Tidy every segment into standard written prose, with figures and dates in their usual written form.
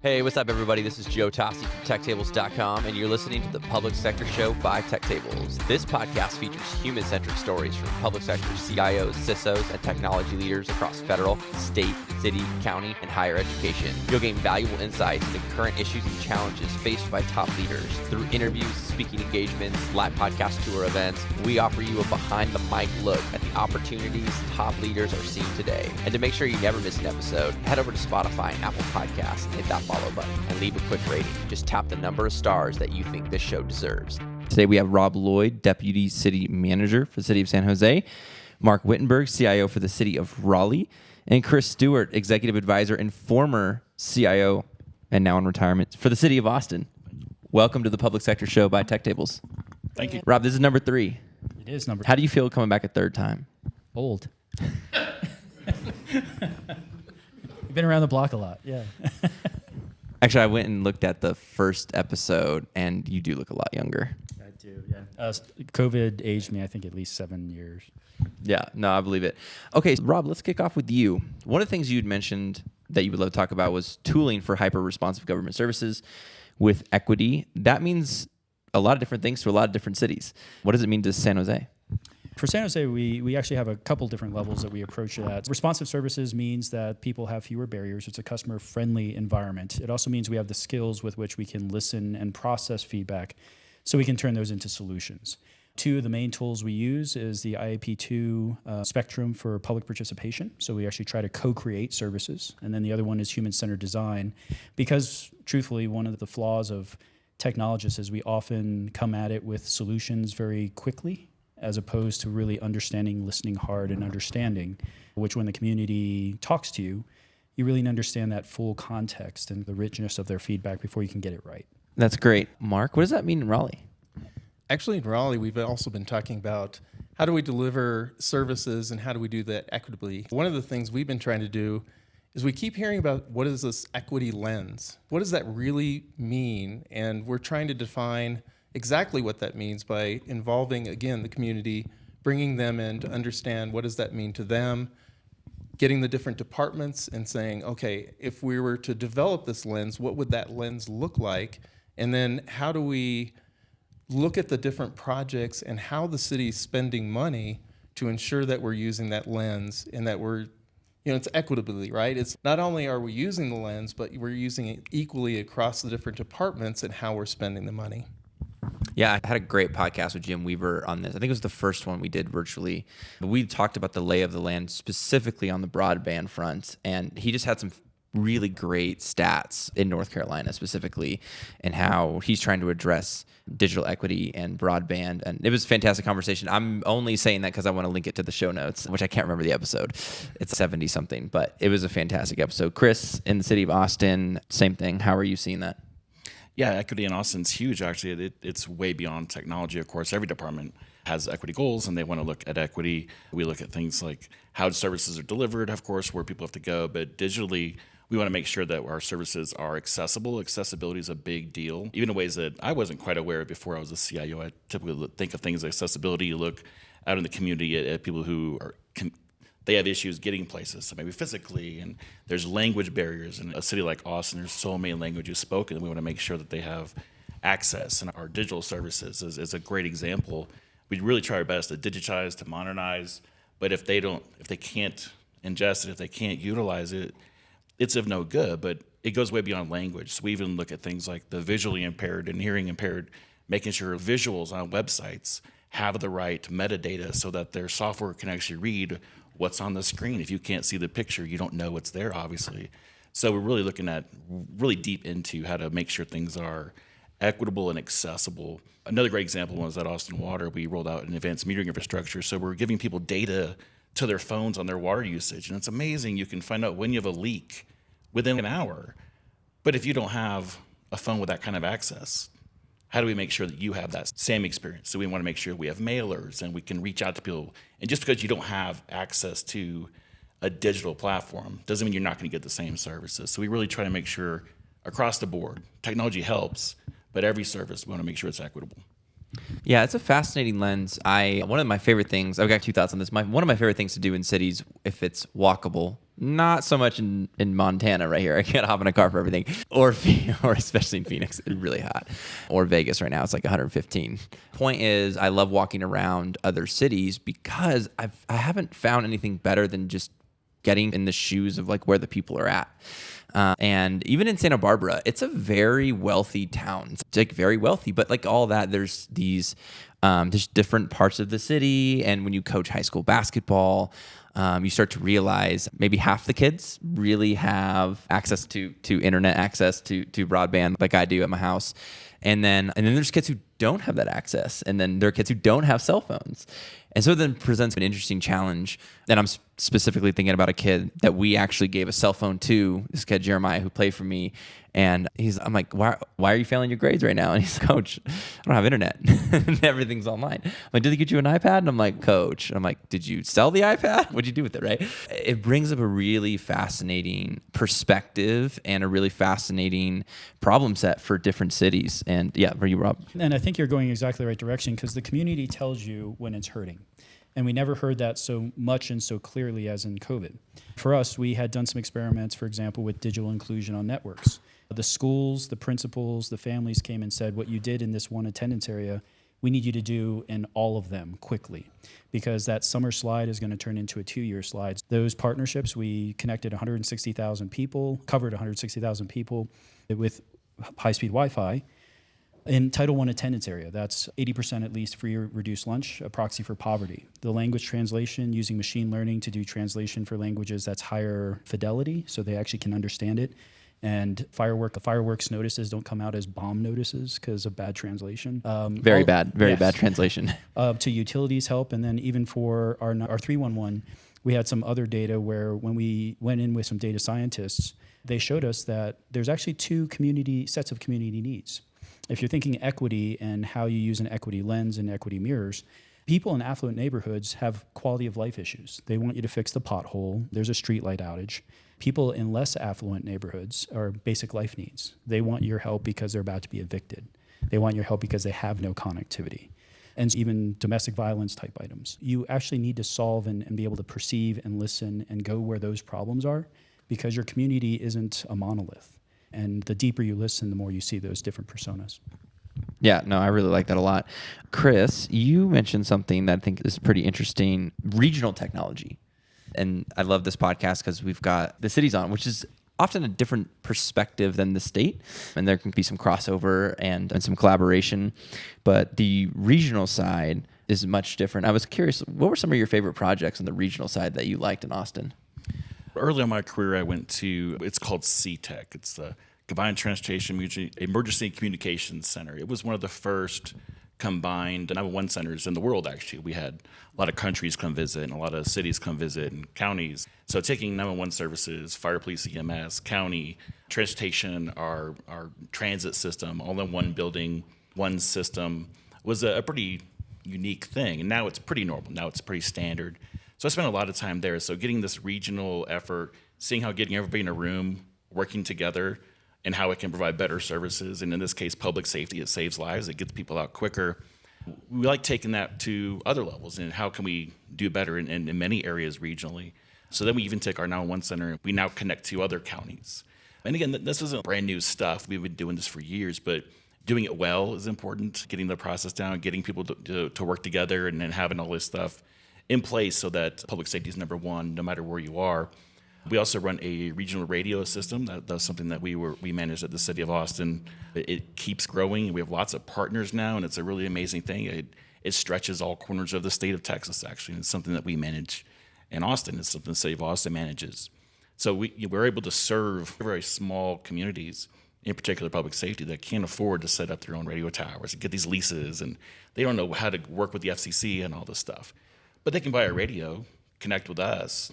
Hey, what's up, everybody? This is Joe Tossi from TechTables.com, and you're listening to the Public Sector Show by Tech Tables. This podcast features human-centric stories from public sector CIOs, CISOs, and technology leaders across federal, state, city, county, and higher education. You'll gain valuable insights into current issues and challenges faced by top leaders. Through interviews, speaking engagements, live podcast tour events, we offer you a behind-the-mic look at the opportunities top leaders are seeing today. And to make sure you never miss an episode, head over to Spotify and Apple Podcasts and hit that follow button and leave a quick rating. Just tap the number of stars that you think this show deserves. Today we have Rob Lloyd, Deputy City Manager for the City of San Jose, Mark Wittenberg, CIO for the City of Raleigh, and Chris Stewart, Executive Advisor and former CIO and now in retirement for the City of Austin. Welcome to the Public Sector Show by Tech Tables. Thank you. Rob, this is number 3. It is number 3. How do you feel coming back a third time? Old. You've been around the block a lot, yeah. Actually, I went and looked at the first episode, and you do look a lot younger. I do, yeah. COVID aged me, I think, at least 7 years. Yeah, no, I believe it. Okay, so Rob, let's kick off with you. One of the things you'd mentioned that you would love to talk about was tooling for hyper-responsive government services with equity. That means a lot of different things to a lot of different cities. What does it mean to San Jose? For San Jose, we actually have a couple different levels that we approach it at. Responsive services means that people have fewer barriers. It's a customer-friendly environment. It also means we have the skills with which we can listen and process feedback so we can turn those into solutions. 2 of the main tools we use is the IAP2 spectrum for public participation. So we actually try to co-create services. And then the other one is human-centered design because, truthfully, one of the flaws of technologists is we often come at it with solutions very quickly, as opposed to really understanding, listening hard, and understanding, which when the community talks to you, you really understand that full context and the richness of their feedback before you can get it right. That's great. Mark, what does that mean in Raleigh? Actually, in Raleigh, we've also been talking about how do we deliver services and how do we do that equitably. One of the things we've been trying to do is we keep hearing about what is this equity lens? What does that really mean? And we're trying to define exactly what that means by involving, again, the community, bringing them in to understand what does that mean to them, getting the different departments and saying, okay, if we were to develop this lens, what would that lens look like? And then how do we look at the different projects and how the city's spending money to ensure that we're using that lens and that we're, it's equitably, right? It's not only are we using the lens, but we're using it equally across the different departments and how we're spending the money. Yeah, I had a great podcast with Jim Weaver on this. I think it was the first one we did virtually. We talked about the lay of the land specifically on the broadband front, and he just had some really great stats in North Carolina specifically and how he's trying to address digital equity and broadband. And it was a fantastic conversation. I'm only saying that because I want to link it to the show notes, which I can't remember the episode. It's 70-something, but it was a fantastic episode. Chris, in the city of Austin, same thing. How are you seeing that? Yeah, equity in Austin's huge, actually. It's way beyond technology. Of course, every department has equity goals, and they want to look at equity. We look at things like how services are delivered, of course, where people have to go. But digitally, we want to make sure that our services are accessible. Accessibility is a big deal, even in ways that I wasn't quite aware of before I was a CIO. I typically think of things like accessibility. You look out in the community at people who are they have issues getting places, so maybe physically, and there's language barriers. In a city like Austin, there's so many languages spoken, and we want to make sure that they have access. And our digital services is a great example. We really try our best to digitize, to modernize, but if they can't ingest it, if they can't utilize it, it's of no good. But it goes way beyond language. So we even look at things like the visually impaired and hearing impaired, making sure visuals on websites have the right metadata so that their software can actually read what's on the screen. If you can't see the picture, you don't know what's there, obviously. So we're really looking at really deep into how to make sure things are equitable and accessible. Another great example was at Austin Water. We rolled out an advanced metering infrastructure. So we're giving people data to their phones on their water usage. And it's amazing. You can find out when you have a leak within an hour. But if you don't have a phone with that kind of access, how do we make sure that you have that same experience? So we want to make sure we have mailers and we can reach out to people. And just because you don't have access to a digital platform doesn't mean you're not going to get the same services. So we really try to make sure across the board, technology helps, but every service, we want to make sure it's equitable. Yeah, it's a fascinating lens. One of my favorite things, I've got 2 thoughts on this. One of my favorite things to do in cities, if it's walkable, Not so much in Montana right here. I can't hop in a car for everything. Or especially in Phoenix, it's really hot. Or Vegas right now, it's like 115. Point is, I love walking around other cities because I haven't found anything better than just getting in the shoes of like where the people are at. And even in Santa Barbara, it's a very wealthy town. It's like very wealthy, but like all that, there's these different parts of the city. And when you coach high school basketball, you start to realize maybe half the kids really have access to internet access to broadband like I do at my house. And then there's kids who don't have that access. And then there are kids who don't have cell phones. And so it then presents an interesting challenge. And I'm specifically thinking about a kid that we actually gave a cell phone to, this kid, Jeremiah, who played for me. And I'm like, why are you failing your grades right now? And he's like, Coach, I don't have internet. Everything's online. I'm like, did they get you an iPad? And I'm like, Coach. And I'm like, did you sell the iPad? What'd you do with it, right? It brings up a really fascinating perspective and a really fascinating problem set for different cities. And yeah, for you, Rob. And I think you're going exactly the right direction because the community tells you when it's hurting. And we never heard that so much and so clearly as in COVID. For us, we had done some experiments, for example, with digital inclusion on networks. The schools, the principals, the families came and said, what you did in this one attendance area, we need you to do in all of them quickly, because that summer slide is going to turn into a 2-year slide. Those partnerships, we connected 160,000 people, covered 160,000 people with high-speed Wi-Fi. In Title I attendance area, that's 80% at least free or reduced lunch, a proxy for poverty. The language translation, using machine learning to do translation for languages that's higher fidelity, so they actually can understand it. And fireworks notices don't come out as bomb notices because of bad translation. Very bad translation. To utilities help, and then even for our 311, we had some other data where when we went in with some data scientists, they showed us that there's actually two sets of community needs. If you're thinking equity and how you use an equity lens and equity mirrors, people in affluent neighborhoods have quality of life issues. They want you to fix the pothole. There's a streetlight outage. People in less affluent neighborhoods are basic life needs. They want your help because they're about to be evicted. They want your help because they have no connectivity. And even domestic violence type items. You actually need to solve and be able to perceive and listen and go where those problems are, because your community isn't a monolith. And the deeper you listen, the more you see those different personas. Yeah, no, I really like that a lot. Chris, you mentioned something that I think is pretty interesting, regional technology. And I love this podcast because we've got the cities on, which is often a different perspective than the state. And there can be some crossover and some collaboration. But the regional side is much different. I was curious, what were some of your favorite projects on the regional side that you liked in Austin? Early in my career, I went to, it's called CTEC. It's the Combined Transportation Emergency Communications Center. It was one of the first combined 911 centers in the world, actually. We had a lot of countries come visit and a lot of cities come visit and counties. So taking 911 services, fire, police, EMS, county, transportation, our transit system, all in one building, one system, was a pretty unique thing. And now it's pretty normal. Now it's pretty standard. So I spent a lot of time there. So getting this regional effort, seeing how getting everybody in a room, working together, and how it can provide better services, and in this case, public safety, it saves lives, it gets people out quicker. We like taking that to other levels, and how can we do better in many areas regionally. So then we even take our 911 center, we now connect to other counties. And again, this isn't brand new stuff. We've been doing this for years, but doing it well is important, getting the process down, getting people to work together, and then having all this stuff in place so that public safety is number one, no matter where you are. We also run a regional radio system. That's something that we manage at the city of Austin. It keeps growing. We have lots of partners now, and it's a really amazing thing. It stretches all corners of the state of Texas, actually. And it's something that we manage in Austin. It's something the city of Austin manages. So we're able to serve very small communities, in particular public safety, that can't afford to set up their own radio towers and get these leases, and they don't know how to work with the FCC and all this stuff. But they can buy a radio, connect with us.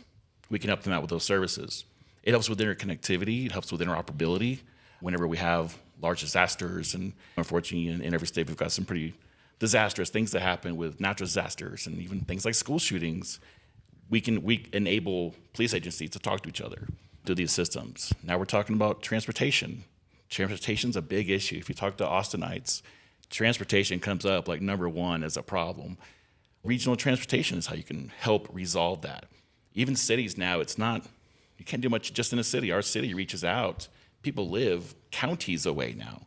We can help them out with those services. It helps with interconnectivity. It helps with interoperability. Whenever we have large disasters, and unfortunately in every state we've got some pretty disastrous things that happen with natural disasters and even things like school shootings, we enable police agencies to talk to each other through these systems. Now we're talking about transportation. Transportation's a big issue. If you talk to Austinites, transportation comes up like number one as a problem. Regional transportation is how you can help resolve that. Even cities now, it's not You can't do much just in a city. Our city reaches out. People live counties away now.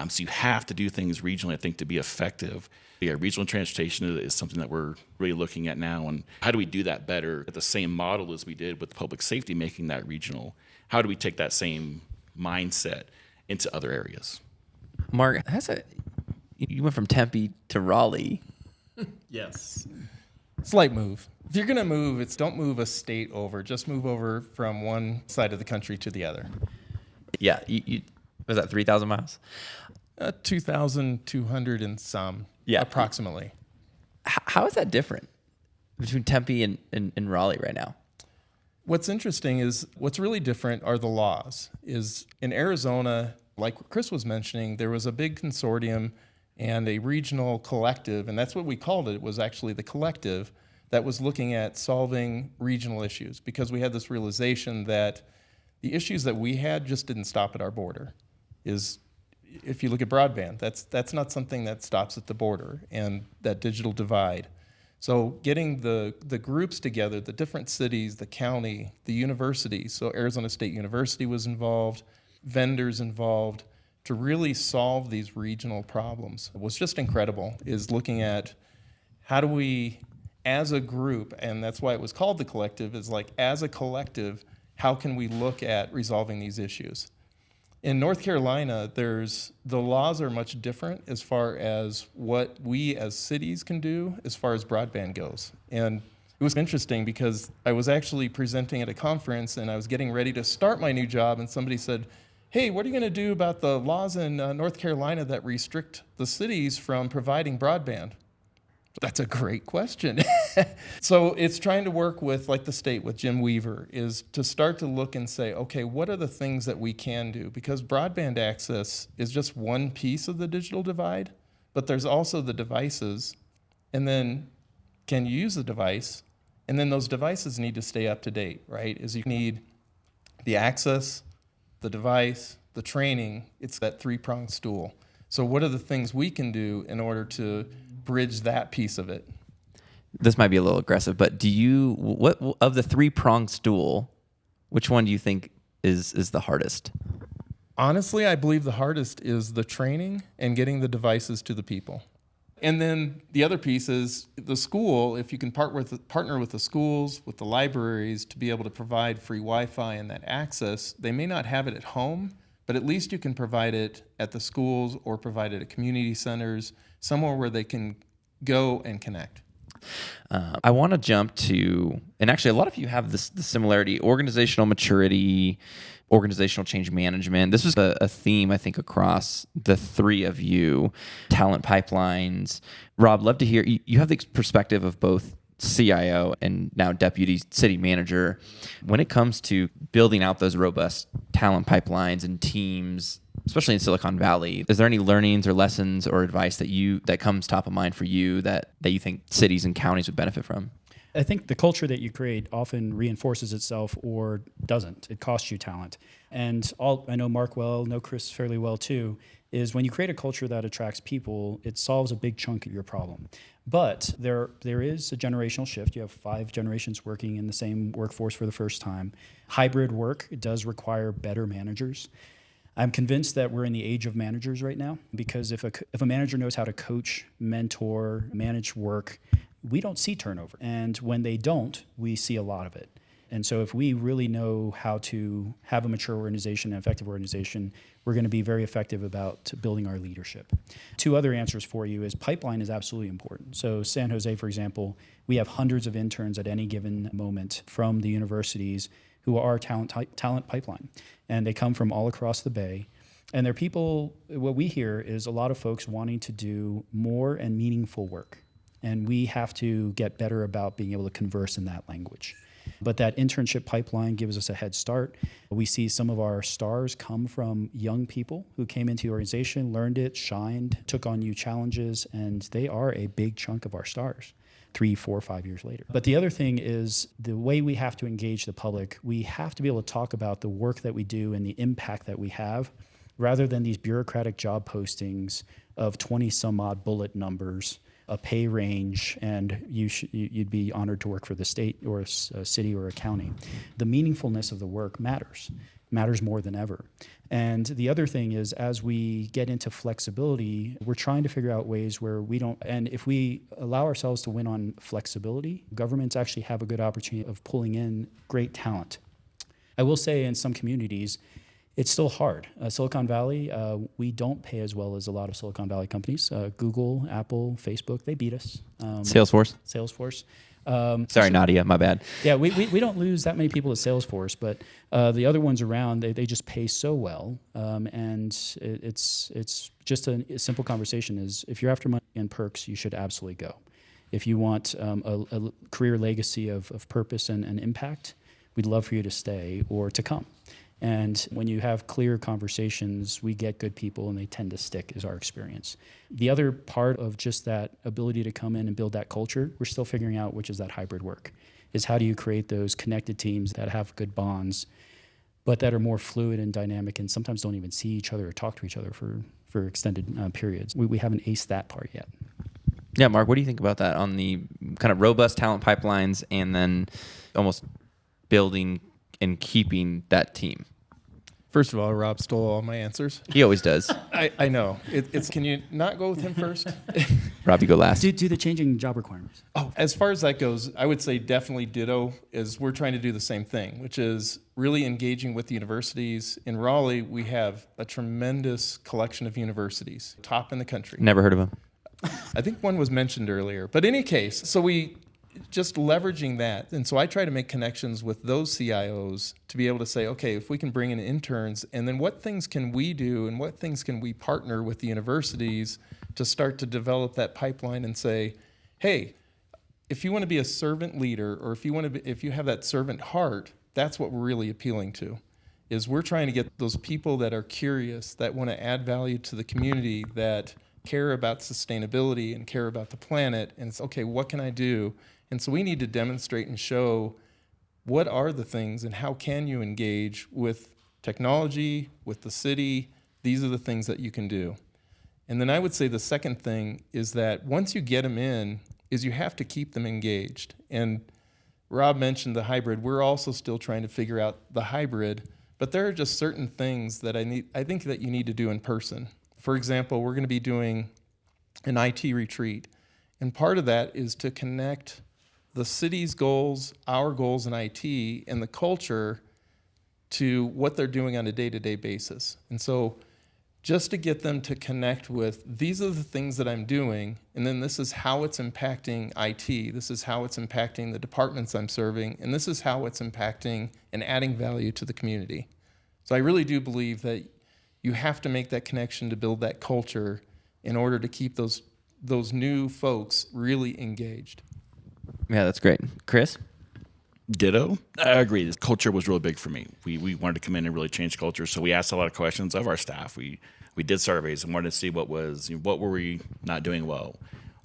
So you have to do things regionally, I think, to be effective. Yeah, regional transportation is something that we're really looking at now. And how do we do that better at the same model as we did with public safety, making that regional? How do we take that same mindset into other areas? Mark, you went from Tempe to Raleigh. Yes. Slight move. If you're going to move, don't move a state over. Just move over from one side of the country to the other. Yeah. Was that 3,000 miles? 2,200 and some, approximately. How is that different between Tempe and Raleigh right now? What's interesting is what's really different are the laws. Is in Arizona, like Chris was mentioning, there was a big consortium and a regional collective, and that's what we called it, was actually the collective that was looking at solving regional issues, because we had this realization that the issues that we had just didn't stop at our border. If you look at broadband, that's not something that stops at the border, and that digital divide. So getting the groups together, the different cities, the county, the universities, so Arizona State University was involved, vendors involved, to really solve these regional problems. It was just incredible, is looking at how do we, as a group, and that's why it was called the collective, is like as a collective, how can we look at resolving these issues? In North Carolina, the laws are much different as far as what we as cities can do as far as broadband goes. And it was interesting because I was actually presenting at a conference and I was getting ready to start my new job, and somebody said, "Hey, what are you going to do about the laws in North Carolina that restrict the cities from providing broadband?" That's a great question. So it's trying to work with, like the state, with Jim Weaver, is to start to look and say, okay, what are the things that we can do? Because broadband access is just one piece of the digital divide, but there's also the devices, and then can you use the device? And then those devices need to stay up to date, right? Is you need the access, the device, the training. It's that three-pronged stool. So what are the things we can do in order to bridge that piece of it? This might be a little aggressive, but what of the three-pronged stool, which one do you think is the hardest? Honestly, I believe the hardest is the training and getting the devices to the people. And then the other piece is the school. If you can partner with the schools, with the libraries, to be able to provide free Wi-Fi and that access, they may not have it at home, but at least you can provide it at the schools or provide it at community centers, somewhere where they can go and connect. I want to jump to, and actually a lot of you have the similarity, organizational maturity, organizational change management. This was a theme, I think, across the three of you. Talent pipelines. Rob, love to hear, you have the perspective of both CIO and now deputy city manager. When it comes to building out those robust talent pipelines and teams, especially in Silicon Valley, is there any learnings or lessons or advice that comes top of mind for you that you think cities and counties would benefit from? I think the culture that you create often reinforces itself or doesn't. It costs you talent. And I know Mark well, know Chris fairly well too, is when you create a culture that attracts people, it solves a big chunk of your problem. But there is a generational shift. You have 5 generations working in the same workforce for the first time. Hybrid work does require better managers. I'm convinced that we're in the age of managers right now, because if a manager knows how to coach, mentor, manage work, we don't see turnover. And when they don't, we see a lot of it. And so if we really know how to have a mature organization, an effective organization, we're going to be very effective about building our leadership. 2 other answers for you is pipeline is absolutely important. So San Jose, for example, we have hundreds of interns at any given moment from the universities who are talent pipeline. And they come from all across the Bay. And they're people, what we hear is a lot of folks wanting to do more and meaningful work. And we have to get better about being able to converse in that language. But that internship pipeline gives us a head start. We see some of our stars come from young people who came into the organization, learned it, shined, took on new challenges, and they are a big chunk of our stars 3, 4, 5 years later. But the other thing is the way we have to engage the public. We have to be able to talk about the work that we do and the impact that we have, rather than these bureaucratic job postings of 20 some odd bullet numbers a pay range, and you'd be honored to work for the state or a city or a county. The meaningfulness of the work matters more than ever. And the other thing is, as we get into flexibility, we're trying to figure out ways where we don't, and if we allow ourselves to win on flexibility, governments actually have a good opportunity of pulling in great talent. I will say in some communities, it's still hard. Silicon Valley, we don't pay as well as a lot of Silicon Valley companies. Google, Apple, Facebook, they beat us. Salesforce. Sorry, Nadia, my bad. Yeah, we don't lose that many people at Salesforce, but the other ones around, they just pay so well. And it's just a simple conversation is, if you're after money and perks, you should absolutely go. If you want a career legacy of purpose and impact, we'd love for you to stay or to come. And when you have clear conversations, we get good people and they tend to stick, is our experience. The other part of just that ability to come in and build that culture, we're still figuring out, which is that hybrid work, is how do you create those connected teams that have good bonds, but that are more fluid and dynamic and sometimes don't even see each other or talk to each other for extended periods. We haven't aced that part yet. Yeah, Mark, what do you think about that on the kind of robust talent pipelines and then almost building and keeping that team? First of all, Rob stole all my answers. He always does. I know. It's can you not go with him first? Rob, you go last. Do the changing job requirements. Oh, as far as that goes, I would say definitely ditto, is we're trying to do the same thing, which is really engaging with the universities. In Raleigh, we have a tremendous collection of universities, top in the country. Never heard of him. I think one was mentioned earlier. But in any case, so we just leveraging that. And so I try to make connections with those CIOs to be able to say, okay, if we can bring in interns, and then what things can we do and what things can we partner with the universities to start to develop that pipeline and say, hey, if you want to be a servant leader, or if you have that servant heart, that's what we're really appealing to, is we're trying to get those people that are curious, that want to add value to the community, that care about sustainability and care about the planet, and it's, okay, what can I do? And so we need to demonstrate and show what are the things and how can you engage with technology, with the city. These are the things that you can do. And then I would say the second thing is that once you get them in, is you have to keep them engaged. And Rob mentioned the hybrid. We're also still trying to figure out the hybrid, but there are just certain things that I think that you need to do in person. For example, we're going to be doing an IT retreat. And part of that is to connect the city's goals, our goals in IT, and the culture to what they're doing on a day-to-day basis. And so just to get them to connect with, these are the things that I'm doing, and then this is how it's impacting IT, this is how it's impacting the departments I'm serving, and this is how it's impacting and adding value to the community. So I really do believe that you have to make that connection to build that culture in order to keep those new folks really engaged. Yeah, that's great. Chris? Ditto. I agree. This culture was really big for me. We wanted to come in and really change culture, so we asked a lot of questions of our staff. We did surveys and wanted to see what were we not doing well,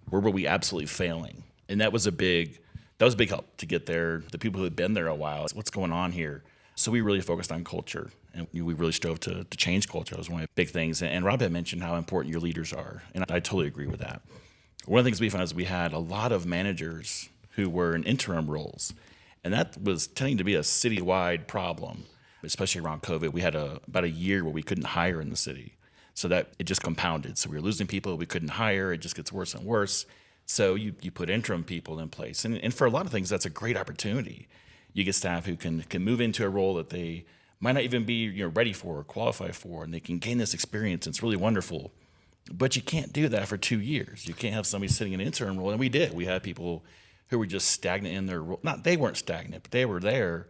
where were we absolutely failing, and that was a big help to get there. The people who had been there a while, what's going on here? So we really focused on culture, and we really strove to change culture. That was one of the big things. And Rob had mentioned how important your leaders are, and I totally agree with that. One of the things we found is we had a lot of managers who were in interim roles, and that was tending to be a citywide problem, especially around COVID. We had about a year where we couldn't hire in the city, so that it just compounded. So we were losing people we couldn't hire. It just gets worse and worse. So you put interim people in place, and for a lot of things, that's a great opportunity. You get staff who can move into a role that they might not even be ready for or qualify for, and they can gain this experience. It's really wonderful. But you can't do that for 2 years. You can't have somebody sitting in an interim role, and we did. We had people who were just stagnant in their role. They weren't stagnant, but they were there,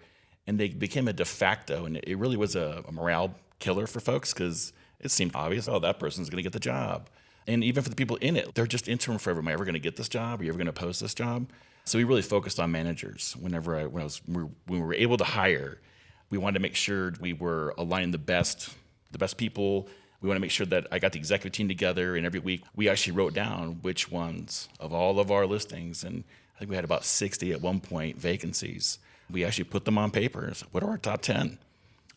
and they became a de facto, and it really was a morale killer for folks because it seemed obvious, that person's going to get the job. And even for the people in it, they're just interim forever. Am I ever going to get this job? Are you ever going to post this job? So we really focused on managers. When we were able to hire, we wanted to make sure we were aligning the best people. We want to make sure that I got the executive team together, and every week we actually wrote down which ones of all of our listings, and I think we had about 60 at one point vacancies. We actually put them on paper. What are our top 10?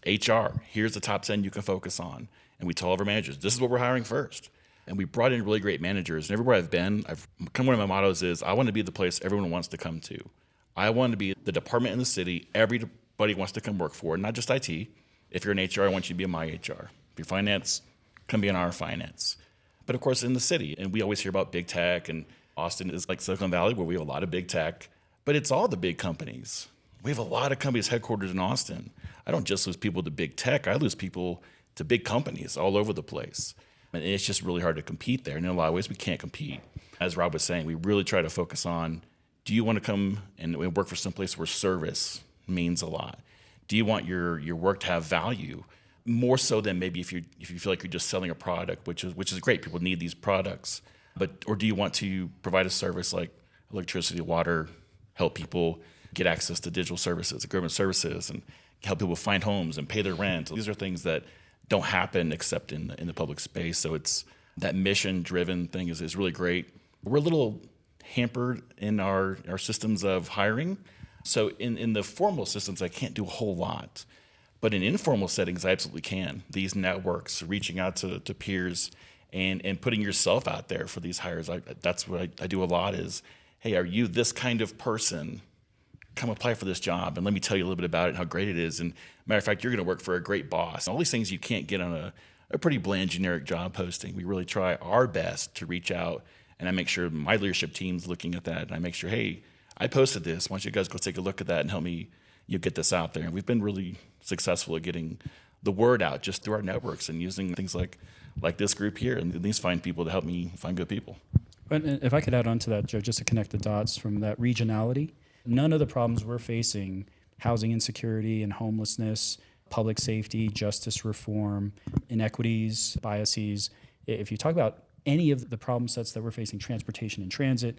HR, here's the top 10 you can focus on. And we told our managers, this is what we're hiring first. And we brought in really great managers. And everywhere I've been, one of my mottos is I want to be the place everyone wants to come to. I want to be the department in the city everybody wants to come work for, not just IT. If you're in HR, I want you to be in my HR. If you're finance, come be in our finance. But of course, in the city, and we always hear about big tech, and Austin is like Silicon Valley, where we have a lot of big tech, but it's all the big companies. We have a lot of companies headquartered in Austin. I don't just lose people to big tech, I lose people to big companies all over the place. And it's just really hard to compete there. And in a lot of ways, we can't compete. As Rob was saying, we really try to focus on, do you want to come and work for some place where service means a lot? Do you want your work to have value? More so than maybe if you feel like you're just selling a product, which is great. People need these products. Or do you want to provide a service like electricity, water, help people get access to digital services, government services, and help people find homes and pay their rent? These are things that don't happen except in the public space. So it's that mission-driven thing is really great. We're a little hampered in our systems of hiring. So in the formal systems, I can't do a whole lot. But in informal settings, I absolutely can. These networks, reaching out to peers and putting yourself out there for these hires. That's what I do a lot is, hey, are you this kind of person? Come apply for this job and let me tell you a little bit about it and how great it is. And matter of fact, you're going to work for a great boss. All these things you can't get on a pretty bland, generic job posting. We really try our best to reach out, and I make sure my leadership team's looking at that, and I make sure, hey, I posted this. Why don't you guys go take a look at that and help me get this out there? And we've been really successful at getting the word out just through our networks and using things like this group here and these fine people to help me find good people. But if I could add on to that, Joe, just to connect the dots from that regionality, none of the problems we're facing, housing insecurity and homelessness, public safety, justice reform, inequities, biases, if you talk about any of the problem sets that we're facing, transportation and transit,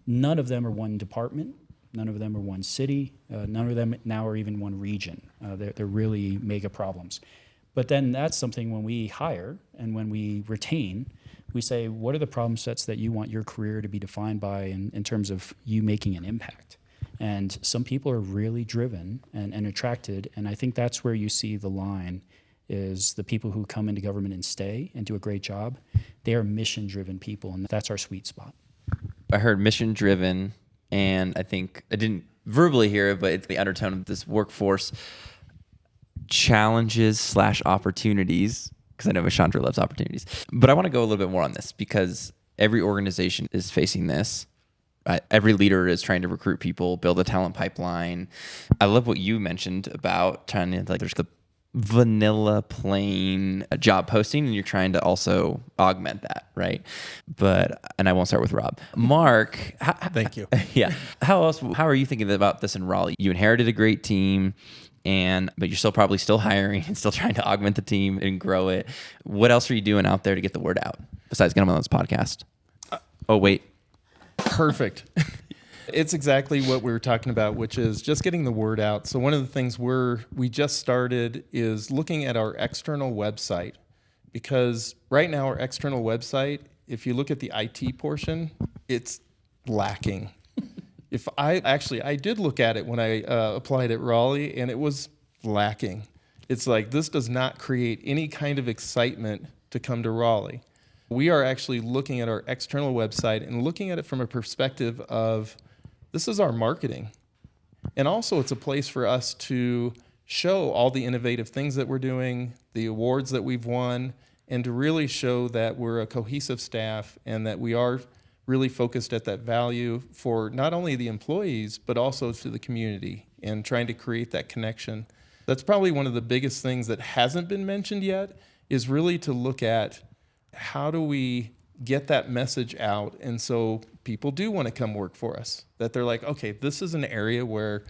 none of them are one department, none of them are one city, none of them now are even one region. They're really mega problems. But then that's something when we hire and when we retain, we say, what are the problem sets that you want your career to be defined by in terms of you making an impact? And some people are really driven and attracted, and I think that's where you see the line is the people who come into government and stay and do a great job. They are mission-driven people, and that's our sweet spot. I heard mission-driven, and I think I didn't verbally hear it, but it's the undertone of this workforce challenges/opportunities, because I know Chandra loves opportunities. But I want to go a little bit more on this because every organization is facing this. Every leader is trying to recruit people, build a talent pipeline. I love what you mentioned about trying to, there's the vanilla plain job posting, and you're trying to also augment that, right? And I won't start with Rob. Mark, thank you. Yeah. How are you thinking about this in Raleigh? You inherited a great team, but you're probably still hiring and still trying to augment the team and grow it. What else are you doing out there to get the word out besides getting on this podcast? Oh, wait. Perfect. It's exactly what we were talking about, which is just getting the word out. So one of the things we just started is looking at our external website, because right now our external website, if you look at the IT portion, it's lacking. I did look at it when I applied at Raleigh, and it was lacking. It's like, this does not create any kind of excitement to come to Raleigh. We are actually looking at our external website and looking at it from a perspective of, this is our marketing. And also it's a place for us to show all the innovative things that we're doing, the awards that we've won, and to really show that we're a cohesive staff and that we are really focused at that value for not only the employees, but also to the community and trying to create that connection. That's probably one of the biggest things that hasn't been mentioned yet, is really to look at how do we get that message out, and so people do want to come work for us, that they're like, okay, this is an area where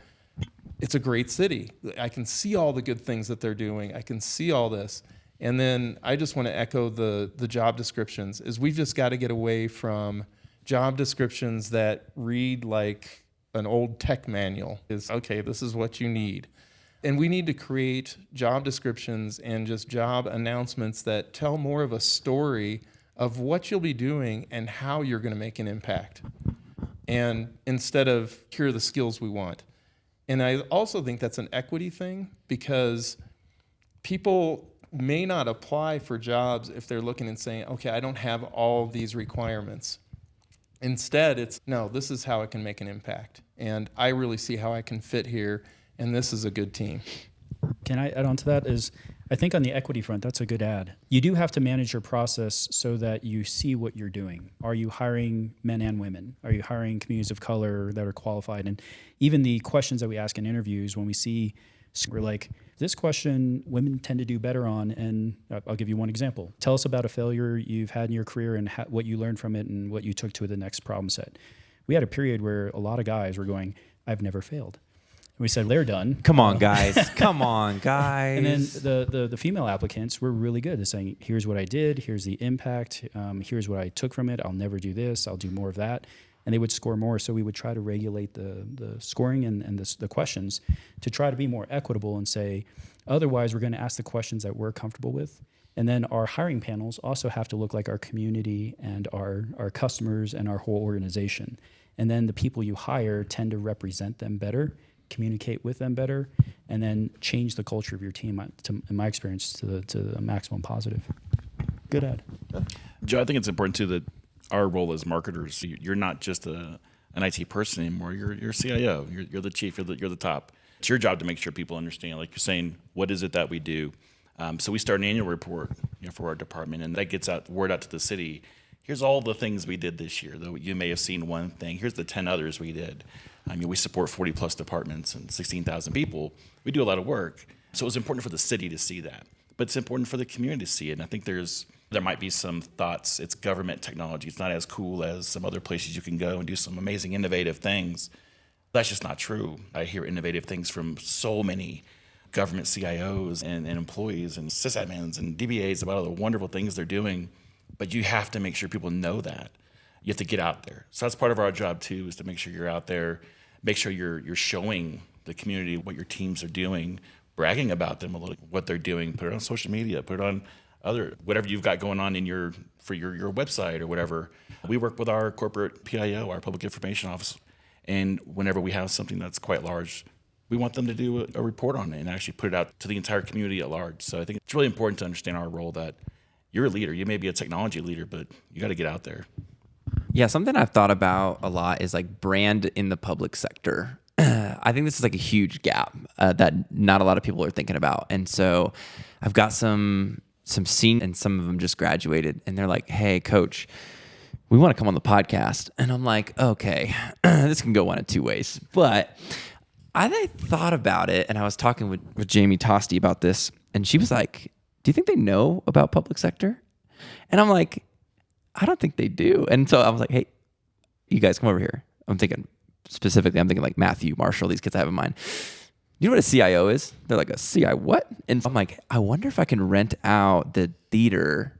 it's a great city. I can see all the good things that they're doing. I can see all this. And then I just want to echo the job descriptions, is we've just got to get away from job descriptions that read like an old tech manual. Is, okay, this is what you need. And we need to create job descriptions and just job announcements that tell more of a story of what you'll be doing and how you're going to make an impact. And instead of, here are the skills we want. And I also think that's an equity thing, because people may not apply for jobs if they're looking and saying, okay, I don't have all these requirements. Instead, it's, no, this is how I can make an impact. And I really see how I can fit here, and this is a good team. Can I add on to that? I think on the equity front, that's a good add. You do have to manage your process so that you see what you're doing. Are you hiring men and women? Are you hiring communities of color that are qualified? And even the questions that we ask in interviews, when we see, we're like, this question women tend to do better on, and I'll give you one example. Tell us about a failure you've had in your career and what you learned from it and what you took to the next problem set. We had a period where a lot of guys were going, I've never failed. And we said, they're done. Come on, guys. Come on, guys. And then the female applicants were really good. They're saying, here's what I did, here's the impact, here's what I took from it, I'll never do this, I'll do more of that. And they would score more. So we would try to regulate the scoring and the questions to try to be more equitable and say, otherwise we're going to ask the questions that we're comfortable with. And then our hiring panels also have to look like our community and our customers and our whole organization. And then the people you hire tend to represent them better, communicate with them better, and then change the culture of your team, in my experience, to the maximum positive. Good add. Joe, I think it's important too that our role as marketers, you're not just an IT person anymore. You're CIO. You're the chief. You're the top. It's your job to make sure people understand. Like you're saying, what is it that we do? So we start an annual report, for our department, and that gets word out to the city. Here's all the things we did this year. Though you may have seen one thing. Here's the 10 others we did. We support 40 plus departments and 16,000 people. We do a lot of work. So it was important for the city to see that, but it's important for the community to see it. And I think there might be some thoughts. It's government technology. It's not as cool as some other places you can go and do some amazing, innovative things. That's just not true. I hear innovative things from so many government CIOs and employees and sysadmins and DBAs about all the wonderful things they're doing. But you have to make sure people know that. You have to get out there. So that's part of our job too, is to make sure you're out there, make sure you're showing the community what your teams are doing, bragging about them a little, what they're doing, put it on social media, put it on whatever you've got going on for your website or whatever. We work with our corporate PIO, our public information office, and whenever we have something that's quite large, we want them to do a report on it and actually put it out to the entire community at large. So I think it's really important to understand our role, that you're a leader. You may be a technology leader, but you got to get out there. Yeah, something I've thought about a lot is like brand in the public sector. I think this is like a huge gap that not a lot of people are thinking about. And so I've got some senior, and some of them just graduated, and they're like, hey, coach, we want to come on the podcast. And I'm like, okay, this can go one of two ways. But I thought about it, and I was talking with Jamie Tosti about this, and she was like, do you think they know about public sector? And I'm like, I don't think they do. And so I was like, hey, you guys come over here. I'm thinking like Matthew, Marshall, these kids I have in mind. You know what a CIO is? They're like, a CIO what? And I'm like, I wonder if I can rent out the theater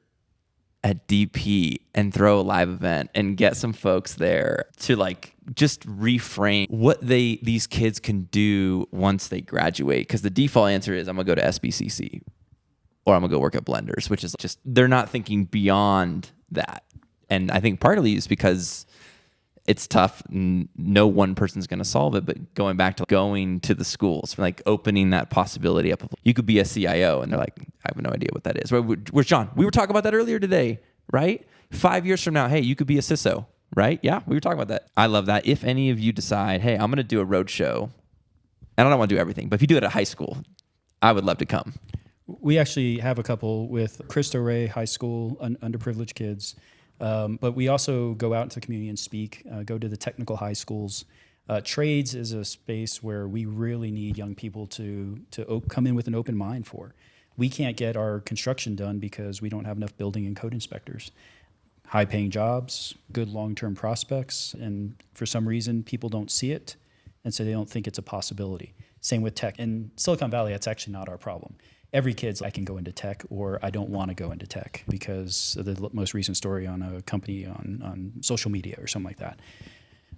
at DP and throw a live event and get some folks there to like just reframe what these kids can do once they graduate. Because the default answer is I'm gonna go to SBCC or I'm gonna go work at Blenders, which is just, they're not thinking beyond that. And I think partly is because it's tough. No one person's going to solve it, but going back to going to the schools, like opening that possibility up. You could be a CIO, and they're like, I have no idea what that is. Where's John? We were talking about that earlier today, right? 5 years from now, hey, you could be a CISO, right? Yeah, we were talking about that. I love that. If any of you decide, hey, I'm going to do a road show, and I don't want to do everything, but if you do it at high school, I would love to come. We actually have a couple with Cristo Rey High School, underprivileged kids. But we also go out into the community and speak, go to the technical high schools. Trades is a space where we really need young people to come in with an open mind for. We can't get our construction done because we don't have enough building and code inspectors. High-paying jobs, good long-term prospects, and for some reason, people don't see it, and so they don't think it's a possibility. Same with tech. In Silicon Valley, that's actually not our problem. Every kid's I can go into tech, or I don't want to go into tech because of the most recent story on a company on social media or something like that.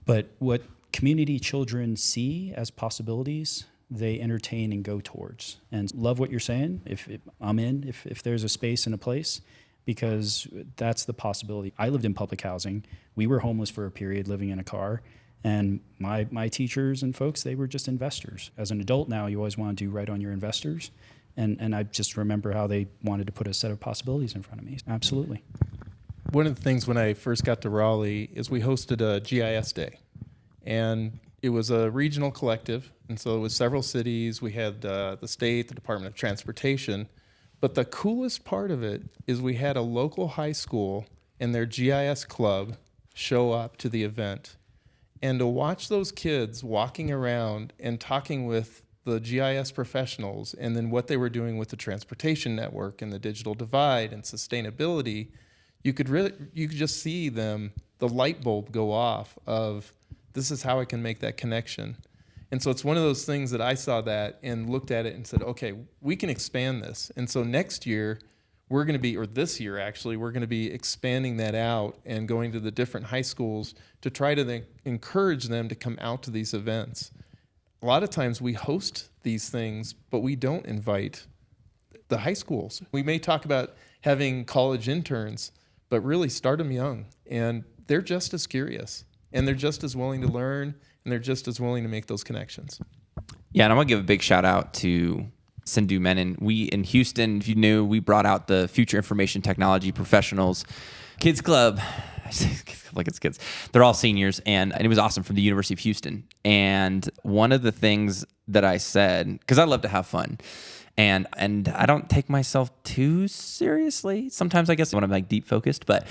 But what community children see as possibilities, they entertain and go towards. And love what you're saying. If there's a space and a place, because that's the possibility. I lived in public housing. We were homeless for a period, living in a car. And my teachers and folks, they were just investors. As an adult now, you always want to do right on your investors. And I just remember how they wanted to put a set of possibilities in front of me. Absolutely. One of the things when I first got to Raleigh is we hosted a GIS day. And it was a regional collective. And so it was several cities. We had the state, the Department of Transportation. But the coolest part of it is we had a local high school and their GIS club show up to the event. And to watch those kids walking around and talking with the GIS professionals and then what they were doing with the transportation network and the digital divide and sustainability, you could just see them, the light bulb go off of, this is how I can make that connection. And so it's one of those things that I saw that and looked at it and said, okay, we can expand this. And so next year, we're going to be, or this year actually, we're going to be expanding that out and going to the different high schools to try to encourage them to come out to these events. A lot of times we host these things, but we don't invite the high schools. We may talk about having college interns, but really start them young. And they're just as curious, and they're just as willing to learn, and they're just as willing to make those connections. Yeah, and I want to give a big shout out to Sindhu Menon. We in Houston, if you knew, we brought out the Future Information Technology Professionals Kids Club. I say kids club like it's kids. They're all seniors, and it was awesome, from the University of Houston. And one of the things that I said, because I love to have fun, and I don't take myself too seriously. Sometimes I guess when I'm like deep focused, but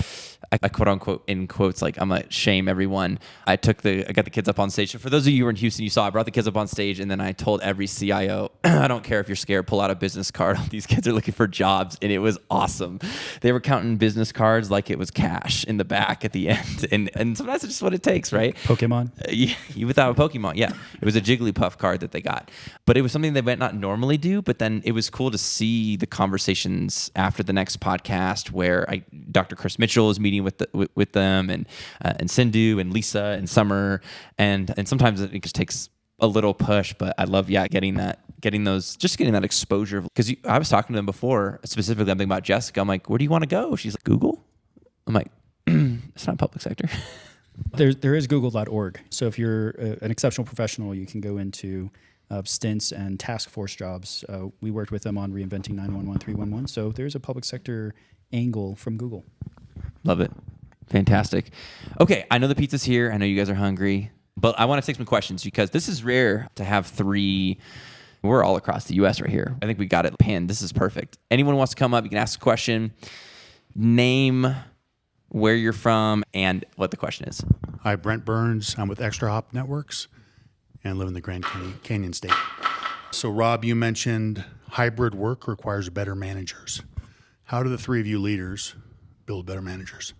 I quote unquote in quotes, like I'm gonna shame everyone. I got the kids up on stage. So for those of you who were in Houston, you saw I brought the kids up on stage, and then I told every CIO, I don't care if you're scared, pull out a business card. These kids are looking for jobs, and it was awesome. They were counting business cards like it was cash in the back at the end, and sometimes it's just what it takes, right? Pokemon. Yeah, without a Pokemon, yeah. It was a Jigglypuff card that they got, but it was something they might not normally do. But then it was cool to see the conversations after the next podcast where Dr. Chris Mitchell was meeting with them, and Sindhu and Lisa and Summer, and sometimes it just takes a little push, but I love getting that exposure, because I was talking to them before, specifically I'm thinking about Jessica. I'm like, where do you want to go? She's like, Google. I'm like, it's not public sector. There is google.org. So if you're an exceptional professional, you can go into stints and task force jobs. We worked with them on reinventing 911, 311. So there's a public sector angle from Google. Love it. Fantastic. Okay, I know the pizza's here. I know you guys are hungry, but I want to take some questions, because this is rare to have three. We're all across the U.S. right here. I think we got it pinned. This is perfect. Anyone wants to come up, you can ask a question, name, where you're from, and what the question is. Hi, Brent Burns. I'm with Extra Hop Networks and live in the Grand Canyon State. So, Rob, you mentioned hybrid work requires better managers. How do the three of you leaders build better managers?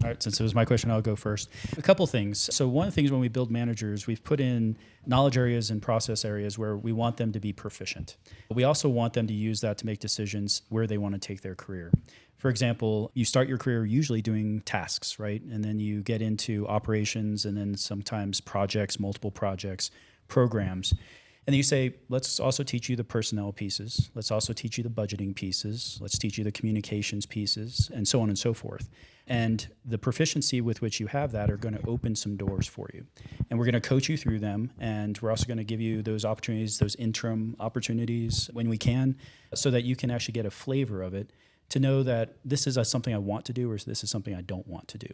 All right, since it was my question, I'll go first. A couple things. So one of the things when we build managers, we've put in knowledge areas and process areas where we want them to be proficient. But we also want them to use that to make decisions where they want to take their career. For example, you start your career usually doing tasks, right? And then you get into operations, and then sometimes projects, multiple projects, programs. And then you say, let's also teach you the personnel pieces. Let's also teach you the budgeting pieces. Let's teach you the communications pieces, and so on and so forth. And the proficiency with which you have that are going to open some doors for you. And we're going to coach you through them. And we're also going to give you those opportunities, those interim opportunities when we can, so that you can actually get a flavor of it, to know that this is something I want to do, or this is something I don't want to do.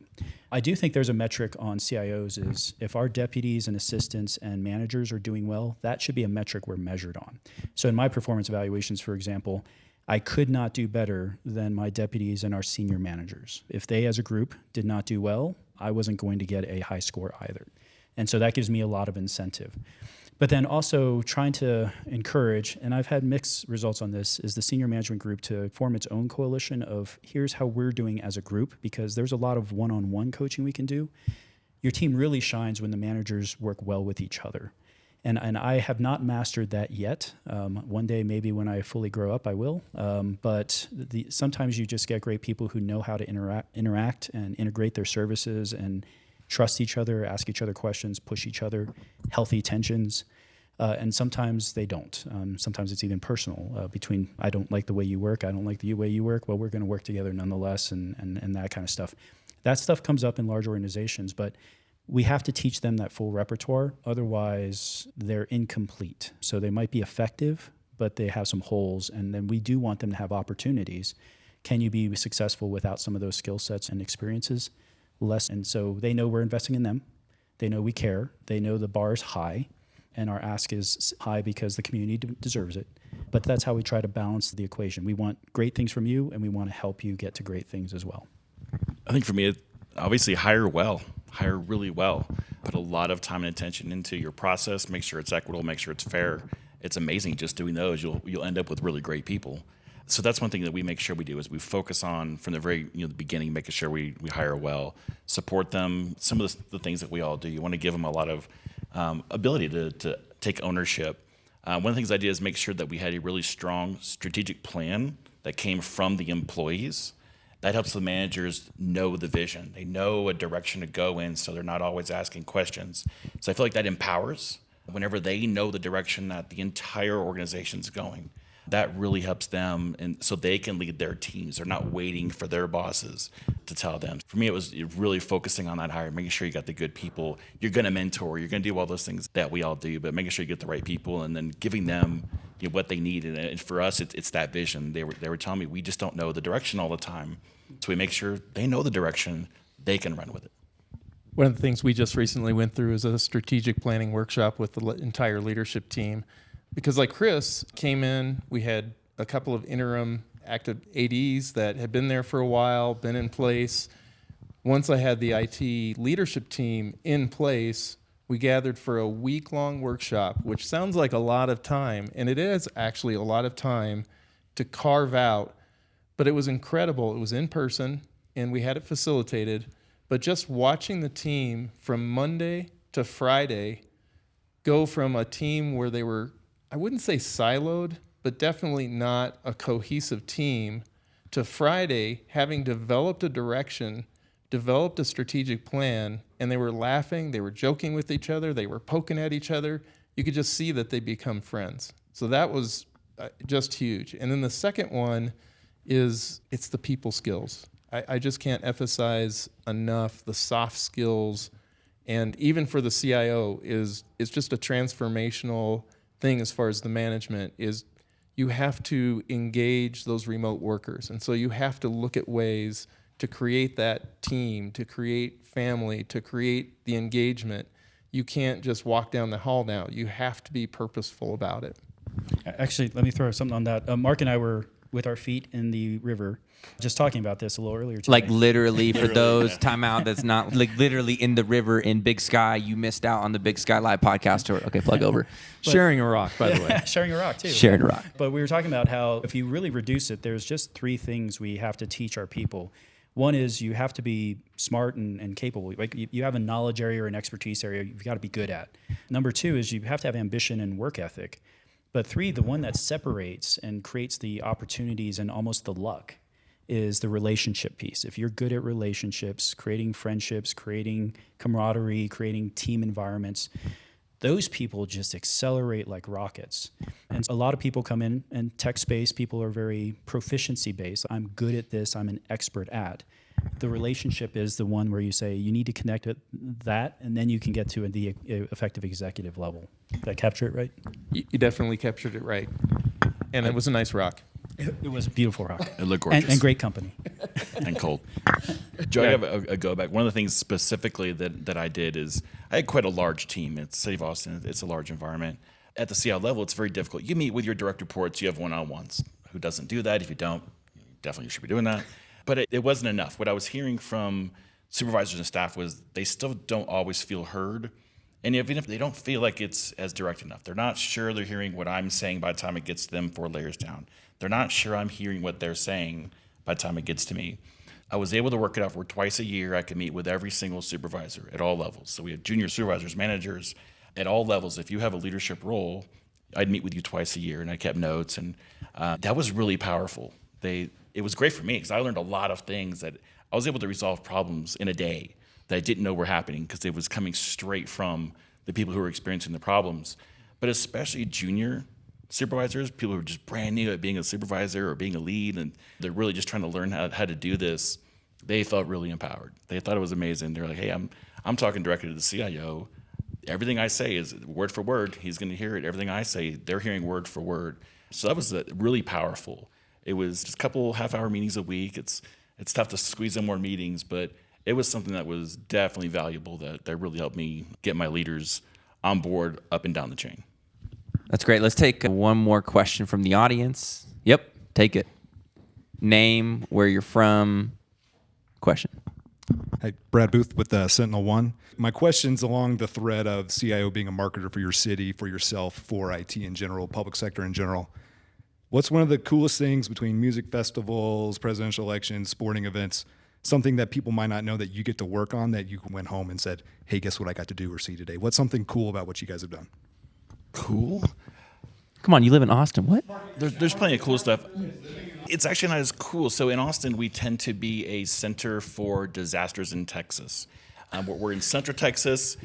I do think there's a metric on CIOs is if our deputies and assistants and managers are doing well, that should be a metric we're measured on. So in my performance evaluations, for example, I could not do better than my deputies and our senior managers. If they as a group did not do well, I wasn't going to get a high score either. And so that gives me a lot of incentive. But then also trying to encourage, and I've had mixed results on this, is the senior management group to form its own coalition of here's how we're doing as a group, because there's a lot of one-on-one coaching we can do. Your team really shines when the managers work well with each other. And I have not mastered that yet. One day, maybe when I fully grow up, I will. But sometimes you just get great people who know how to interact and integrate their services and trust each other, ask each other questions, push each other, healthy tensions. And sometimes they don't. Sometimes it's even personal between I don't like the way you work, I don't like the way you work. Well, we're going to work together nonetheless, and that kind of stuff. That stuff comes up in large organizations, but we have to teach them that full repertoire. Otherwise, they're incomplete. So they might be effective, but they have some holes. And then we do want them to have opportunities. Can you be successful without some of those skill sets and experiences? Less. And so they know we're investing in them. They know we care. They know the bar is high, and our ask is high because the community deserves it. But that's how we try to balance the equation. We want great things from you, and we want to help you get to great things as well. I think for me, obviously hire really well. Put a lot of time and attention into your process. Make sure it's equitable. Make sure it's fair. It's amazing just doing those. You'll end up with really great people. So that's one thing that we make sure we do is we focus on from the very the beginning, making sure we hire well, support them. Some of the things that we all do, you want to give them a lot of ability to take ownership. One of the things I did is make sure that we had a really strong strategic plan that came from the employees. That helps the managers know the vision. They know a direction to go in, so they're not always asking questions. So I feel like that empowers. Whenever they know the direction that the entire organization's going, that really helps them, and so they can lead their teams. They're not waiting for their bosses to tell them. For me, it was really focusing on that hire, making sure you got the good people. You're going to mentor. You're going to do all those things that we all do, but making sure you get the right people and then giving them what they need. And for us, it's that vision. They were telling me we just don't know the direction all the time, so we make sure they know the direction. They can run with it. One of the things we just recently went through is a strategic planning workshop with the entire leadership team. Because like Chris came in, we had a couple of interim active ADs that had been there for a while, been in place. Once I had the IT leadership team in place, we gathered for a week-long workshop, which sounds like a lot of time, and it is actually a lot of time to carve out, but it was incredible. It was in person, and we had it facilitated, but just watching the team from Monday to Friday go from a team where they were, I wouldn't say siloed, but definitely not a cohesive team, to Friday having developed a direction, developed a strategic plan, and they were laughing, they were joking with each other, they were poking at each other. You could just see that they become friends. So that was just huge. And then the second one is it's the people skills. I just can't emphasize enough the soft skills, and even for the CIO is just a transformational thing as far as the management is you have to engage those remote workers. And so you have to look at ways to create that team, to create family, to create the engagement. You can't just walk down the hall now. You have to be purposeful about it. Actually, let me throw something on that. Mark and I were with our feet in the river just talking about this a little earlier today. Like literally for those timeout that's not like literally in the river in Big Sky. You missed out on the Big Sky Live podcast tour. Okay, plug over. Sharing a rock, by the way. Sharing a rock, too. Sharing a rock. But we were talking about how if you really reduce it, there's just three things we have to teach our people. One is you have to be smart and capable. Like you have a knowledge area or an expertise area you've got to be good at. Number two is you have to have ambition and work ethic. But three, the one that separates and creates the opportunities and almost the luck is the relationship piece. If you're good at relationships, creating friendships, creating camaraderie, creating team environments, those people just accelerate like rockets. And a lot of people come in, and tech space, people are very proficiency based. I'm good at this, I'm an expert at. The relationship is the one where you say you need to connect with that, and then you can get to the effective executive level. Did I capture it right? You definitely captured it right. And it was a nice rock. It was a beautiful rock. It looked gorgeous. And great company. And cold. Joe, I have a go back. One of the things specifically that I did is I had quite a large team. It's City of Austin. It's a large environment. At the CIO level, it's very difficult. You meet with your direct reports. You have one-on-ones. Who doesn't do that? If you don't, definitely you should be doing that. But it wasn't enough. What I was hearing from supervisors and staff was they still don't always feel heard. And even if they don't feel like it's as direct enough, they're not sure they're hearing what I'm saying by the time it gets to them 4 layers down. They're not sure I'm hearing what they're saying by the time it gets to me. I was able to work it out where twice a year I could meet with every single supervisor at all levels. So we have junior supervisors, managers at all levels. If you have a leadership role, I'd meet with you twice a year, and I kept notes. And that was really powerful. It was great for me because I learned a lot of things that I was able to resolve problems in a day that I didn't know were happening because it was coming straight from the people who were experiencing the problems. But especially junior supervisors, people who are just brand new at being a supervisor or being a lead, and they're really just trying to learn how to do this, they felt really empowered. They thought it was amazing. They're like, hey, I'm talking directly to the CIO. Everything I say is word for word. He's going to hear it. Everything I say, they're hearing word for word. So that was really powerful. It was just a couple half-hour meetings a week. It's tough to squeeze in more meetings, but it was something that was definitely valuable that really helped me get my leaders on board up and down the chain. That's great. Let's take one more question from the audience. Yep, take it. Name, where you're from, question. Hey, Brad Booth with SentinelOne. My question's along the thread of CIO being a marketer for your city, for yourself, for IT in general, public sector in general. What's one of the coolest things between music festivals, presidential elections, sporting events, something that people might not know that you get to work on that you went home and said, hey, guess what I got to do or see today? What's something cool about what you guys have done? Cool? Come on, you live in Austin. What? There's plenty of cool stuff. It's actually not as cool. So in Austin, we tend to be a center for disasters in Texas. We're in Central Texas.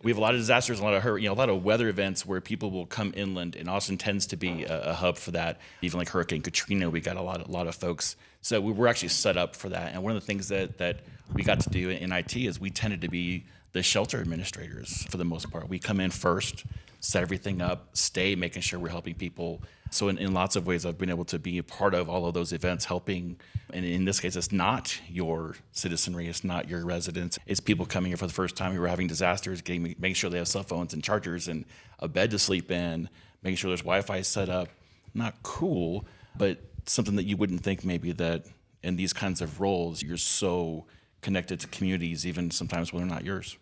We have a lot of disasters, a lot of weather events where people will come inland, and Austin tends to be a hub for that. Even like Hurricane Katrina, we got a lot of folks. So we were actually set up for that. And one of the things that we got to do in IT is we tended to be the shelter administrators for the most part. We come in first, set everything up, stay, making sure we're helping people. So in lots of ways, I've been able to be a part of all of those events, helping. And in this case, it's not your citizenry, it's not your residents. It's people coming here for the first time who are having disasters, making sure they have cell phones and chargers and a bed to sleep in, making sure there's Wi-Fi set up. Not cool, but something that you wouldn't think maybe that in these kinds of roles, you're so connected to communities, even sometimes when they're not yours.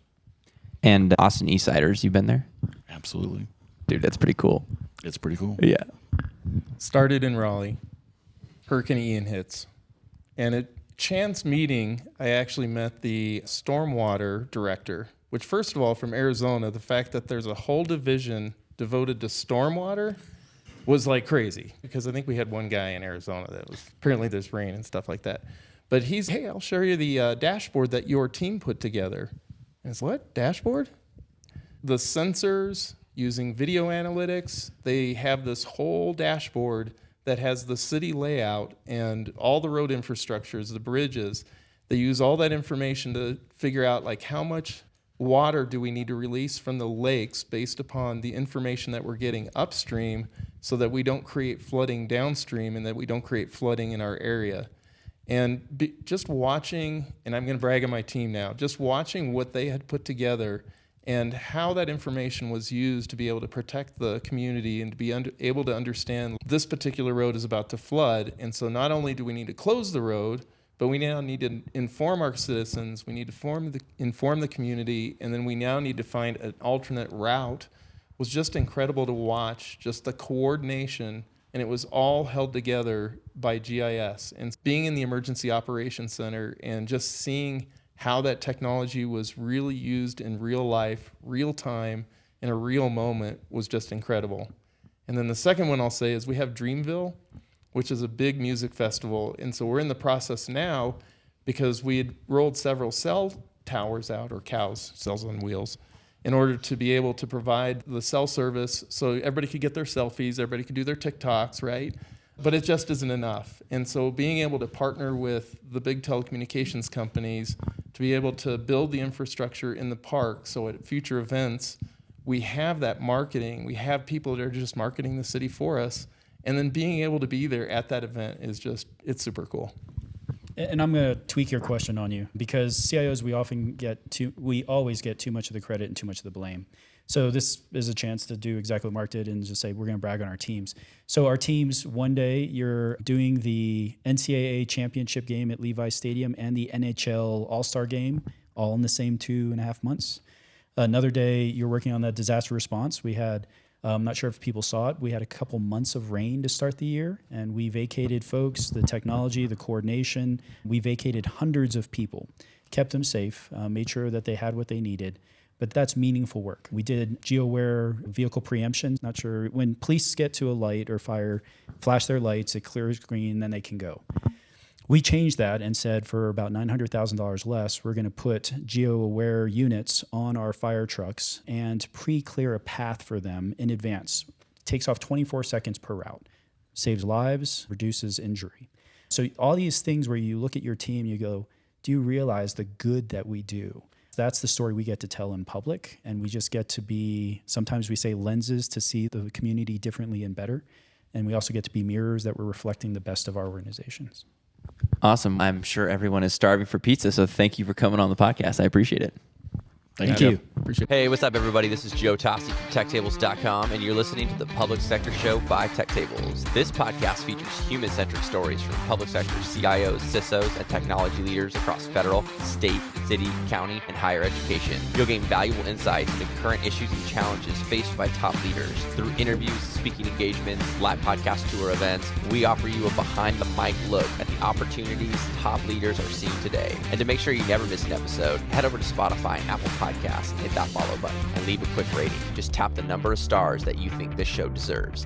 And Austin Eastsiders, you've been there? Absolutely. Dude, that's pretty cool. It's pretty cool. Yeah. Started in Raleigh. Hurricane Ian hits. And at chance meeting, I actually met the stormwater director, which first of all, from Arizona, the fact that there's a whole division devoted to stormwater was like crazy, because I think we had one guy in Arizona that was, apparently there's rain and stuff like that. But hey, I'll show you the dashboard that your team put together. And it's what? Dashboard? The sensors using video analytics, they have this whole dashboard that has the city layout and all the road infrastructures, the bridges. They use all that information to figure out like how much water do we need to release from the lakes based upon the information that we're getting upstream, so that we don't create flooding downstream and that we don't create flooding in our area. And just watching, and I'm going to brag on my team now, just watching what they had put together and how that information was used to be able to protect the community and to be able to understand this particular road is about to flood. And so not only do we need to close the road, but we now need to inform our citizens, we need to inform the community, and then we now need to find an alternate route. Was just incredible to watch, just the coordination, and it was all held together by GIS. And being in the Emergency Operations Center and just seeing how that technology was really used in real life, real time, in a real moment was just incredible. And then the second one I'll say is we have Dreamville, which is a big music festival. And so we're in the process now, because we had rolled several cell towers out, or cows, cells on wheels, in order to be able to provide the cell service so everybody could get their selfies, everybody could do their TikToks, right? But it just isn't enough. And so being able to partner with the big telecommunications companies to be able to build the infrastructure in the park, so at future events, we have that marketing, we have people that are just marketing the city for us, and then being able to be there at that event is just, it's super cool. And I'm going to tweak your question on you, because CIOs, we always get too much of the credit and too much of the blame. So this is a chance to do exactly what Mark did and just say, we're going to brag on our teams. So our teams, one day you're doing the NCAA championship game at Levi Stadium and the NHL All-Star game all in the same 2.5 months. Another day you're working on that disaster response. We had, I'm not sure if people saw it, we had a couple months of rain to start the year, and we vacated folks, the technology, the coordination. We vacated hundreds of people, kept them safe, made sure that they had what they needed. But that's meaningful work. We did geo-aware vehicle preemption. Not sure, when police get to a light or fire, flash their lights, it clears green, then they can go. We changed that and said for about $900,000 less, we're going to put geo-aware units on our fire trucks and pre-clear a path for them in advance. It takes off 24 seconds per route. Saves lives, reduces injury. So all these things where you look at your team, you go, do you realize the good that we do? That's the story we get to tell in public, and we just get to be, sometimes we say lenses to see the community differently and better. And we also get to be mirrors that we're reflecting the best of our organizations. Awesome. I'm sure everyone is starving for pizza, so thank you for coming on the podcast. I appreciate it. Thank you. Appreciate it. Hey, what's up, everybody? This is Joe Tossi from TechTables.com, and you're listening to the Public Sector Show by Tech Tables. This podcast features human-centric stories from public sector CIOs, CISOs, and technology leaders across federal, state, city, county, and higher education. You'll gain valuable insights into current issues and challenges faced by top leaders. Through interviews, speaking engagements, live podcast tour events, we offer you a behind-the-mic look at the opportunities top leaders are seeing today. And to make sure you never miss an episode, head over to Spotify and Apple Podcasts and hit that follow button and leave a quick rating. Just tap the number of stars that you think this show deserves.